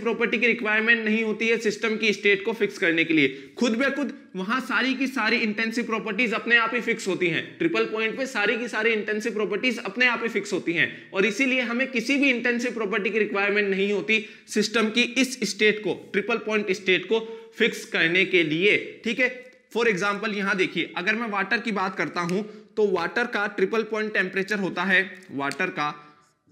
प्रॉपर्टी की रिक्वायरमेंट नहीं होती है सिस्टम की स्टेट को फिक्स करने के लिए। खुद ब खुद वहां सारी की सारी इंटेंसिव प्रॉपर्टीज अपने आप ही फिक्स होती हैं। ट्रिपल पॉइंट पे सारी की सारी इंटेंसिव प्रॉपर्टीज अपने आप ही फिक्स होती हैं और इसीलिए हमें किसी भी इंटेंसिव प्रॉपर्टी की रिक्वायरमेंट नहीं होती सिस्टम की इस स्टेट को, ट्रिपल पॉइंट स्टेट को फिक्स करने के लिए। ठीक है, फॉर एग्जाम्पल यहां देखिए, अगर मैं वाटर की बात करता हूं तो वाटर का ट्रिपल पॉइंट टेम्परेचर होता है, वाटर का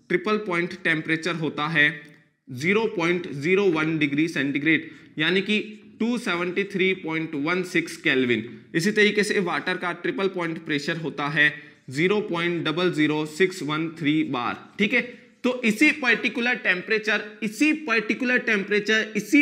ट्रिपल पॉइंट टेम्परेचर होता है 0.01 डिग्री सेंटीग्रेड, यानी कि 273.16 केल्विन। इसी तरीके से वाटर का ट्रिपल पॉइंट प्रेशर होता है 0.00613 बार। ठीक है, तो इसी पर्टिकुलर टेम्परेचर, इसी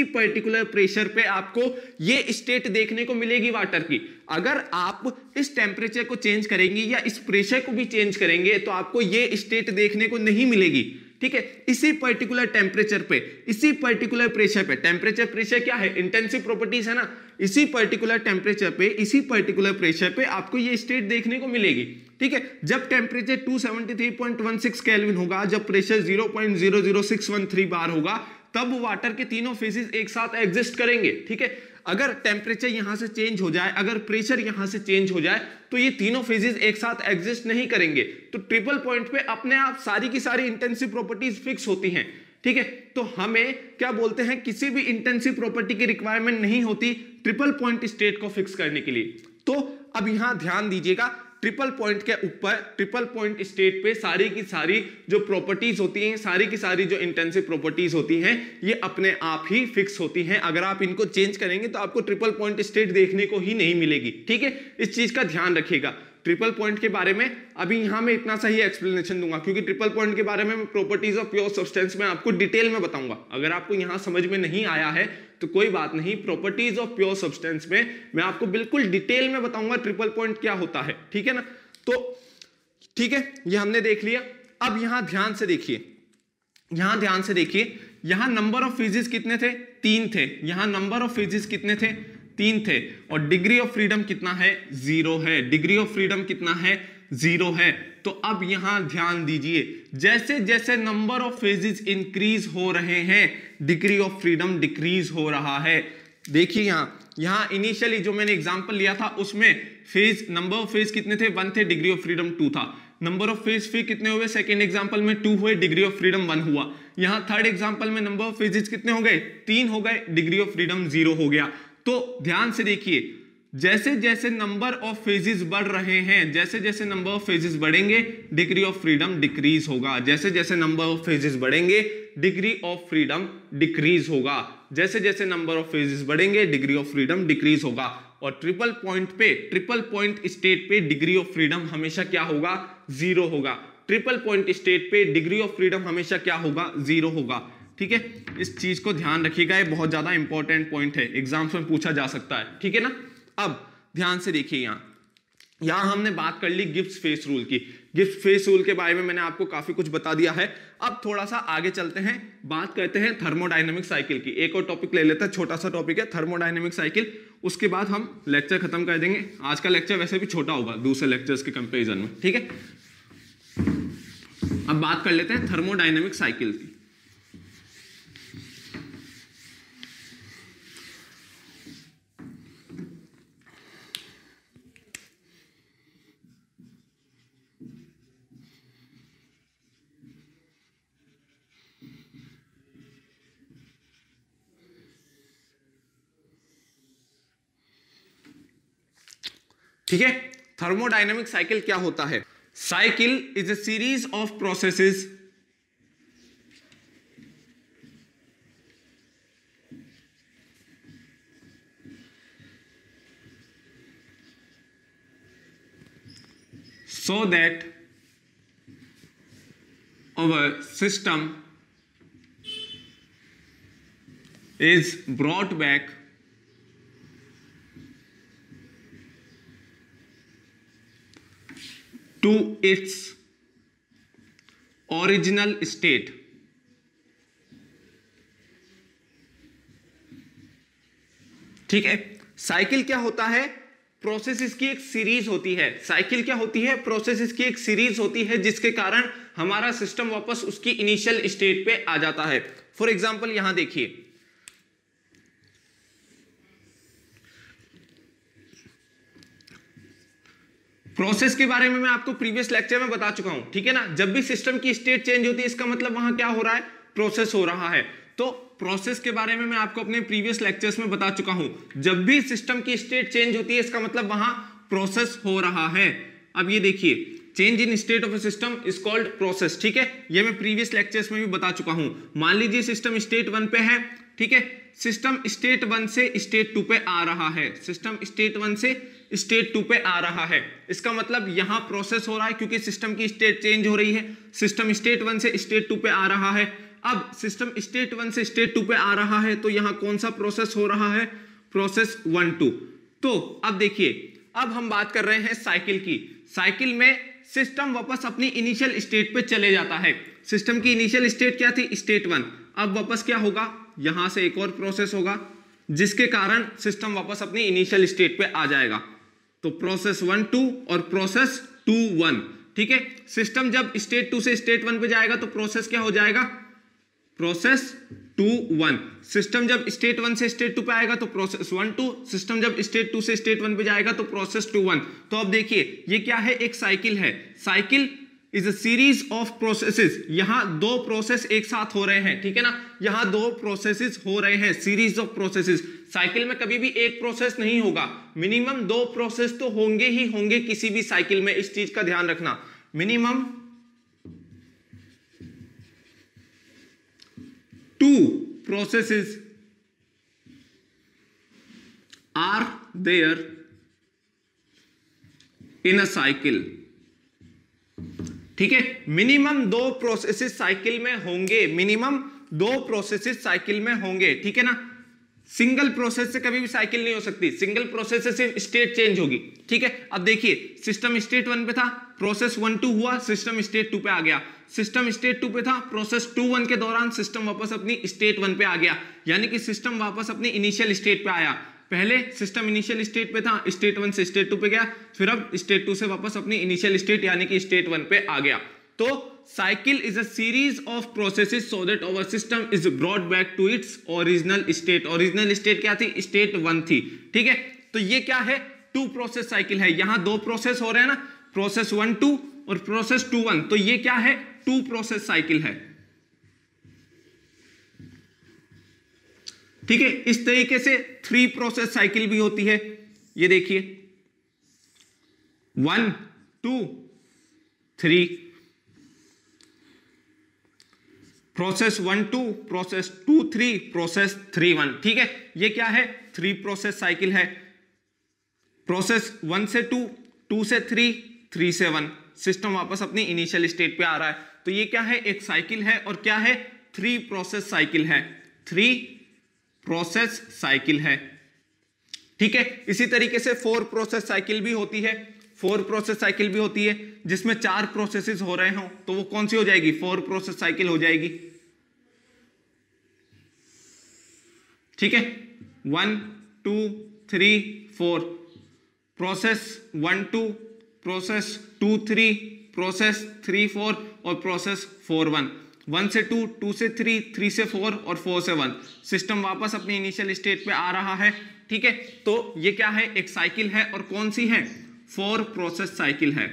पर्टिकुलर प्रेशर पे आपको ये स्टेट देखने को मिलेगी वाटर की। अगर आप इस टेम्परेचर को चेंज करेंगे या इस प्रेशर को भी चेंज करेंगे तो आपको ये स्टेट देखने को नहीं मिलेगी। ठीक है, इसी पर्टिकुलर टेम्परेचर पे, इसी पर्टिकुलर प्रेशर पे, टेम्परेचर प्रेशर क्या है? इंटेंसिव प्रॉपर्टीज है ना। इसी पर्टिकुलर टेम्परेचर पे, इसी पर्टिकुलर प्रेशर पे आपको ये स्टेट देखने को मिलेगी। ठीक है, जब टेम्परेचर 273.16 केल्विन होगा, जब प्रेशर 0.00613 बार होगा, तब वाटर के तीनों फेजेस एक साथ एग्जिस्ट करेंगे। ठीक है, अगर टेम्परेचर यहां से चेंज हो जाए, अगर प्रेशर यहां से चेंज हो जाए तो ये तीनों फेजेस एक साथ एग्जिस्ट नहीं करेंगे। तो ट्रिपल पॉइंट पे अपने आप सारी की सारी इंटेंसिव प्रॉपर्टीज फिक्स होती हैं। ठीक है, तो हमें क्या बोलते हैं, किसी भी इंटेंसिव प्रॉपर्टी की रिक्वायरमेंट नहीं होती ट्रिपल पॉइंट स्टेट को फिक्स करने के लिए। तो अब यहां ध्यान दीजिएगा, ट्रिपल पॉइंट के ऊपर, ट्रिपल पॉइंट स्टेट पे सारी की सारी जो प्रॉपर्टीज होती हैं, सारी की सारी जो इंटेंसिव प्रॉपर्टीज होती हैं, ये अपने आप ही फिक्स होती हैं। अगर आप इनको चेंज करेंगे तो आपको ट्रिपल पॉइंट स्टेट देखने को ही नहीं मिलेगी। ठीक है, इस चीज का ध्यान रखिएगा। ट्रिपल पॉइंट के बारे में अभी यहां मैं इतना सा ही एक्सप्लेनेशन दूंगा, क्योंकि ट्रिपल पॉइंट के बारे में प्रॉपर्टीज ऑफ प्योर सब्सटेंस में आपको डिटेल में बताऊंगा। अगर आपको यहां समझ में नहीं आया है तो कोई बात नहीं, प्रॉपर्टीज ऑफ प्योर सब्सटेंस में मैं आपको बिल्कुल डिटेल में बताऊंगा ट्रिपल पॉइंट क्या होता है। ठीक है ना, तो ठीक है, ये हमने देख लिया। अब यहां ध्यान से देखिए, यहां नंबर ऑफ फेजेस कितने थे? 3 थे। यहां नंबर ऑफ फेजेस कितने थे? 3 थे। और डिग्री ऑफ फ्रीडम कितना है? 0 है। डिग्री ऑफ फ्रीडम कितना है? 0 है। तो अब यहां ध्यान दीजिए, जैसे जैसे नंबर ऑफ फेजेस इंक्रीज हो रहे हैं, डिग्री ऑफ फ्रीडम डिक्रीज हो रहा है। देखिए यहां इनिशियली जो मैंने एग्जांपल लिया था उसमें फेज, नंबर ऑफ फेज कितने थे? 1 थे, डिग्री ऑफ फ्रीडम 2 था। नंबर ऑफ फेज फिर कितने हुए? सेकंड एग्जांपल में 2 हुए, डिग्री ऑफ फ्रीडम 1 हुआ। यहां थर्ड एग्जांपल में नंबर ऑफ फेजेस कितने हो गए? 3 हो गए, डिग्री ऑफ फ्रीडम 0 हो गया। तो ध्यान से देखिए, जैसे जैसे नंबर ऑफ फेजेस बढ़ रहे हैं, जैसे जैसे नंबर ऑफ फेजेस बढ़ेंगे डिग्री ऑफ फ्रीडम डिक्रीज होगा। जैसे जैसे नंबर ऑफ फेजेस बढ़ेंगे डिग्री ऑफ फ्रीडम डिक्रीज होगा। जैसे जैसे नंबर ऑफ फेजेस बढ़ेंगे डिग्री ऑफ फ्रीडम डिक्रीज होगा। और ट्रिपल पॉइंट पे, ट्रिपल पॉइंट स्टेट पे डिग्री ऑफ फ्रीडम हमेशा क्या होगा? 0 होगा। ट्रिपल पॉइंट स्टेट पे डिग्री ऑफ फ्रीडम हमेशा क्या होगा? 0 होगा। ठीक है, इस चीज को ध्यान रखिएगा, ये बहुत ज्यादा इंपॉर्टेंट पॉइंट है, एग्जाम्स में पूछा जा सकता है। ठीक है ना, अब ध्यान से देखिए, यहां हमने बात कर ली गिब्स फेस रूल की। गिब्स फेस रूल के बारे में मैंने आपको काफी कुछ बता दिया है। अब थोड़ा सा आगे चलते हैं, बात करते हैं थर्मोडायनेमिक साइकिल की। एक और टॉपिक ले लेते हैं, छोटा सा टॉपिक है थर्मोडायनेमिक साइकिल। उसके बाद हम लेक्चर खत्म कर देंगे। आज का लेक्चर वैसे भी छोटा होगा दूसरे लेक्चर्स के कंपेरिजन में। ठीक है, अब बात कर लेते हैं थर्मोडायनेमिक साइकिल की। ठीक है, थर्मोडायनेमिक साइकिल क्या होता है? Cycle is a series of processes so that our system is brought back to its original state। ठीक है, साइकिल क्या होता है? प्रोसेसेस की एक सीरीज होती है। साइकिल क्या होती है? प्रोसेसेस की एक सीरीज होती है जिसके कारण हमारा सिस्टम वापस उसकी इनिशियल स्टेट पे आ जाता है। फॉर एग्जांपल यहां देखिए, प्रोसेस के बारे में मैं आपको प्रीवियस लेक्चर में बता चुका हूं, ठीक है ना। जब भी सिस्टम की स्टेट चेंज होती है इसका मतलब वहां क्या हो रहा है? प्रोसेस हो रहा है। तो प्रोसेस के बारे में मैं आपको अपने प्रीवियस लेक्चर्स में बता चुका हूं, जब भी सिस्टम की स्टेट चेंज होती है इसका मतलब वहां प्रोसेस हो रहा है। अब ये देखिए, change in state of A system is called process. ठीक है, ये मैं प्रीवियस लेक्चर्स में भी बता चुका हूं। मान लीजिए सिस्टम स्टेट 1 पे है, ठीक है, सिस्टम स्टेट 1 से स्टेट 2 पे आ रहा है, सिस्टम स्टेट 1 से स्टेट 2 पे आ रहा है। इसका मतलब यहां प्रोसेस हो रहा है क्योंकि सिस्टम की स्टेट चेंज हो रही है। सिस्टम स्टेट 1 से स्टेट 2 पे आ रहा है। अब सिस्टम स्टेट 1 से स्टेट 2 पे आ रहा है तो यहां कौन सा प्रोसेस हो रहा है? प्रोसेस 1 2। तो अब देखिए, अब हम बात कर रहे हैं साइकिल की। साइकिल में सिस्टम वापस अपनी इनिशियल स्टेट पे चले जाता है। सिस्टम की इनिशियल स्टेट क्या थी? स्टेट 1। अब वापस क्या होगा? यहां से एक और प्रोसेस होगा जिसके कारण सिस्टम वापस अपनी इनिशियल स्टेट पे आ जाएगा। तो प्रोसेस 1 2 और प्रोसेस 2 1। ठीक है, सिस्टम जब स्टेट 2 से स्टेट 1 पे जाएगा तो प्रोसेस क्या हो जाएगा? प्रोसेस 2 1। सिस्टम जब स्टेट 1 से स्टेट 2 पे आएगा तो प्रोसेस 1 2। सिस्टम जब स्टेट 2 से स्टेट 1 पे जाएगा तो प्रोसेस 2 1। तो अब देखिए, ये क्या है? एक साइकिल है। Cycle is a series of processes. यहां दो प्रोसेस एक साथ हो रहे हैं, ठीक है ना। यहां दो प्रोसेसेस हो रहे हैं, सीरीज ऑफ प्रोसेसेस। साइकिल में कभी भी एक प्रोसेस नहीं होगा, मिनिमम 2 प्रोसेस तो होंगे ही होंगे किसी भी साइकिल में। इस चीज का ध्यान रखना, minimum 2 processes are there in a cycle। ठीक है, मिनिमम 2 प्रोसेसेस साइकिल में होंगे, मिनिमम 2 प्रोसेसेस साइकिल में होंगे, ठीक है ना। सिंगल प्रोसेस से कभी भी साइकिल नहीं हो सकती, सिंगल प्रोसेस से सिर्फ स्टेट चेंज होगी। ठीक है, अब देखिए, सिस्टम स्टेट 1 पे था, प्रोसेस 1 2 हुआ, सिस्टम स्टेट 2 पे आ गया। सिस्टम स्टेट 2 पे था, प्रोसेस 2 1 के दौरान सिस्टम वापस अपनी स्टेट 1 पे आ गया, यानी कि सिस्टम वापस अपनी इनिशियल स्टेट पे आया। पहले सिस्टम इनिशियल स्टेट पे था, स्टेट 1 से स्टेट 2 पे गया, फिर अब स्टेट 2 से वापस अपनी इनिशियल स्टेट यानी कि स्टेट 1 पे आ गया। तो cycle is a series of processes so that our system is brought back to its original state. Original state क्या थी? स्टेट 1 थी। ठीक है, तो ये क्या है? 2 प्रोसेस साइकिल है। यहां 2 प्रोसेस हो रहे हैं ना, प्रोसेस 1 2 और प्रोसेस 2 1। तो ये क्या है? 2 प्रोसेस साइकिल है। ठीक है, इस तरीके से 3 प्रोसेस साइकिल भी होती है। ये देखिए, 1 2 3, प्रोसेस 1 2, प्रोसेस 2 3, प्रोसेस 3 1। ठीक है, ये क्या है? 3 प्रोसेस साइकिल है। प्रोसेस 1 से 2, 2 से 3, 3 से 1, सिस्टम वापस अपनी इनिशियल स्टेट पे आ रहा है। तो ये क्या है? एक साइकिल है। और क्या है? 3 प्रोसेस साइकिल है। 3 प्रोसेस साइकिल है। ठीक है, इसी तरीके से 4 प्रोसेस साइकिल भी होती है। 4 प्रोसेस साइकिल भी होती है जिसमें 4 प्रोसेसेस हो रहे हो, तो वो कौन सी हो जाएगी? 4 प्रोसेस साइकिल हो जाएगी। ठीक है, 1 2 3 4, प्रोसेस 1 2, प्रोसेस 2 3, प्रोसेस 3 4 और प्रोसेस 4 1, 1 से 2, 2 से 3, 3 से 4 और 4 से 1। सिस्टम वापस अपनी इनिशियल स्टेट पे आ रहा है, ठीक है। तो ये क्या है, एक साइकिल है, और कौन सी है, 4 प्रोसेस साइकिल है,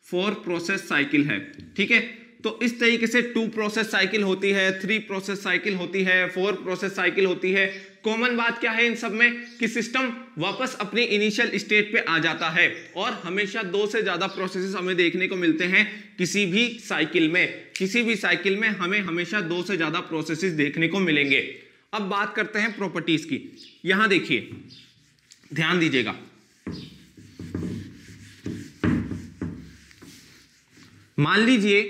4 प्रोसेस साइकिल है, ठीक है। तो इस तरीके से 2 प्रोसेस साइकिल होती है, 3 प्रोसेस साइकिल होती है, 4 प्रोसेस साइकिल होती है। कॉमन बात क्या है इन सब में कि सिस्टम वापस अपनी इनिशियल स्टेट पे आ जाता है, और हमेशा 2 से ज्यादा प्रोसेसेस हमें देखने को मिलते हैं किसी भी साइकिल में। किसी भी साइकिल में हमें हमेशा 2 से ज्यादा प्रोसेसेस देखने को मिलेंगे। अब बात करते हैं प्रॉपर्टीज की। यहां देखिए, ध्यान दीजिएगा, मान लीजिए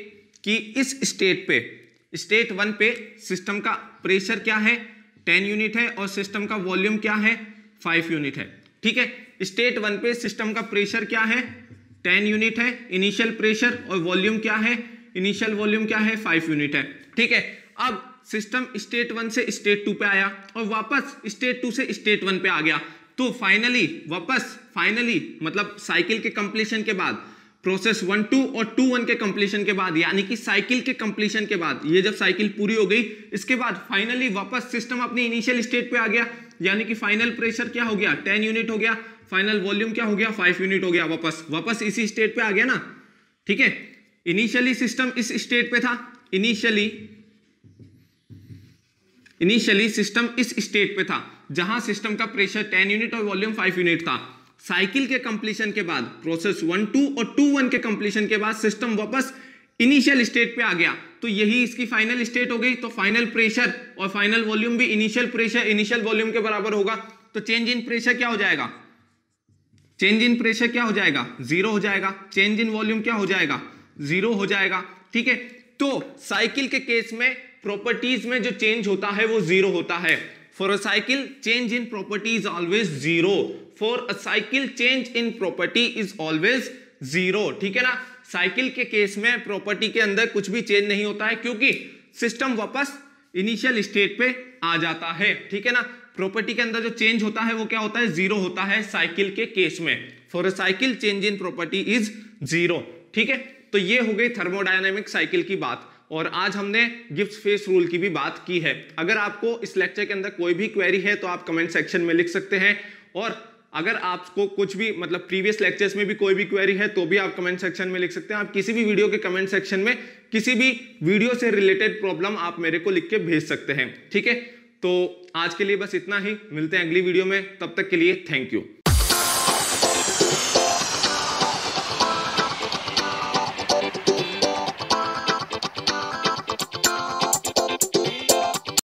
कि इस स्टेट पे, स्टेट 1 पे सिस्टम का प्रेशर क्या है, 10 यूनिट है, और सिस्टम का वॉल्यूम क्या है, 5 यूनिट है, ठीक है। स्टेट 1 पे सिस्टम का प्रेशर क्या है, 10 यूनिट है इनिशियल प्रेशर, और वॉल्यूम क्या है, इनिशियल वॉल्यूम क्या है, 5 यूनिट है, ठीक है। अब सिस्टम स्टेट 1 से स्टेट 2 पे आया और वापस स्टेट 2 से स्टेट 1 पे आ गया। तो फाइनली मतलब साइकिल के कंप्लीशन के बाद, प्रोसेस 1 2 और 2 1 के कंप्लीशन के बाद, यानी कि साइकिल के कंप्लीशन के बाद, ये जब साइकिल पूरी हो गई, इसके बाद फाइनली वापस सिस्टम अपनी इनिशियल स्टेट पे आ गया, यानी कि फाइनल प्रेशर क्या हो गया, 10 यूनिट हो गया, फाइनल वॉल्यूम क्या हो गया, 5 यूनिट हो गया, वापस इसी स्टेट पे आ गया ना, ठीक है। इनिशियली सिस्टम इस स्टेट पे था, इनिशियली सिस्टम इस स्टेट पे था जहां सिस्टम का प्रेशर 10 यूनिट और वॉल्यूम 5 यूनिट था। साइकिल के कंप्लीशन के बाद, प्रोसेस 1 2 और 2 1 के कंप्लीशन के बाद सिस्टम वापस इनिशियल स्टेट पे आ गया, तो यही इसकी फाइनल स्टेट हो गई। तो फाइनल प्रेशर और फाइनल वॉल्यूम भी इनिशियल प्रेशर इनिशियल वॉल्यूम के बराबर होगा। तो चेंज इन प्रेशर क्या हो जाएगा, चेंज इन प्रेशर क्या हो जाएगा, 0 हो जाएगा। चेंज इन वॉल्यूम क्या हो जाएगा, 0 हो जाएगा, ठीक है। तो साइकिल के केस में प्रॉपर्टीज में जो चेंज होता है वो 0 होता है। For a cycle change in property is always 0, for a cycle change in property is always 0, ठीक है ना। साइकिल के केस में प्रॉपर्टी के अंदर कुछ भी चेंज नहीं होता है, क्योंकि सिस्टम वापस इनिशियल स्टेट पे आ जाता है, ठीक है ना। प्रॉपर्टी के अंदर जो चेंज होता है वो क्या होता है, 0 होता है साइकिल के केस में। For a cycle change in property is 0, ठीक है। तो ये हो गई थर्मोडायनामिक साइकिल की बात, और आज हमने गिब्स फेस रूल की भी बात की है। अगर आपको इस लेक्चर के अंदर कोई भी क्वेरी है तो आप कमेंट सेक्शन में लिख सकते हैं, और अगर आपको कुछ भी मतलब प्रीवियस लेक्चर्स में भी कोई भी क्वेरी है तो भी आप कमेंट सेक्शन में लिख सकते हैं। आप किसी भी वीडियो के कमेंट सेक्शन में किसी भी वीडियो से रिलेटेड प्रॉब्लम आप मेरे को लिख के भेज सकते हैं, ठीक है। तो आज के लिए बस इतना ही, मिलते हैं अगली वीडियो में, तब तक के लिए थैंक यू।